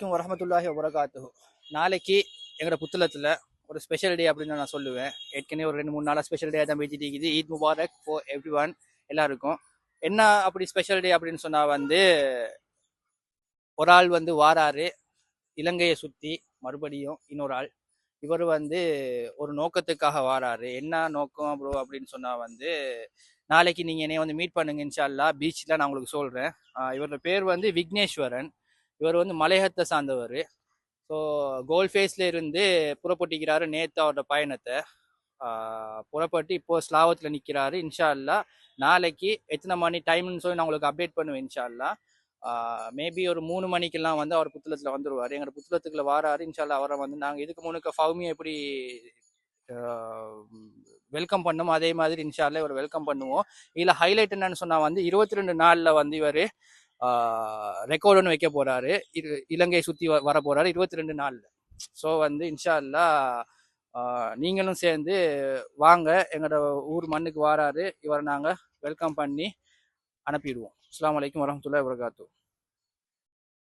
வரஹமத்துல்லாஹி வபரகாத்துஹு. நாளைக்கு எங்களோட புத்தளத்தில் ஒரு ஸ்பெஷல் டே அப்படின்னு நான் சொல்லுவேன். ஏற்கனவே ஒரு 2-3 நாளாக ஸ்பெஷல் டே தான் பேசிட்டு இருக்குது. Eid Mubarak for every one, எல்லாருக்கும். என்ன அப்படி ஸ்பெஷல் டே அப்படின்னு சொன்னால் ஒரு ஆள் வாராரு இலங்கையை சுற்றி, மறுபடியும் இன்னொரு ஆள். இவர் ஒரு நோக்கத்துக்காக வாராரு. என்ன நோக்கம் ப்ரோ அப்படின்னு சொன்னால் நாளைக்கு நீங்கள் என்னைய மீட் பண்ணுங்க இன்ஷா அல்லாஹ் பீச்சில். நான் உங்களுக்கு சொல்கிறேன். இவரோட பேர் விக்னேஸ்வரன். இவர் மலையகத்தை சார்ந்தவர். ஸோ கோல்ஃபேஸில் இருந்து புறப்பட்டிக்கிறாரு நேற்று அவரோட பயணத்தை. புறப்பட்டு இப்போ ஸ்லாவத்தில் நிற்கிறாரு. இன்ஷா அல்லா நாளைக்கு எத்தனை மணி டைம்னு சொல்லி நான் உங்களுக்கு அப்டேட் பண்ணுவேன். இன்ஷா அல்லா மேபி ஒரு 3 மணிக்கெல்லாம் அவர் புத்தளத்தில் வந்துடுவார். எங்களோட புத்தளத்துக்குள்ள வாராரு. இன்ஷா அல்லா அவரை நாங்கள் இதுக்கு முன்னுக்கு ஃபவுமியை எப்படி வெல்கம் பண்ணோம் அதே மாதிரி இன்ஷா அல்லா இவர் வெல்கம் பண்ணுவோம். இதில் ஹைலைட் என்னன்னு சொன்னால் 22 நாளில் இவர் ரெக்கார்ட் ஒன்று வைக்க போறாரு. இலங்கையை சுற்றி வர போறாரு 22 நாள்ல. ஸோ இன்ஷா அல்லா நீங்களும் சேர்ந்து வாங்க. எங்களோட ஊர் மண்ணுக்கு வாராரு. இவரை நாங்கள் வெல்கம் பண்ணி அனுப்பிடுவோம். அஸ்ஸலாமு அலைக்கும் வரஹ்மத்துல்லாஹி வபரகாத்துஹு.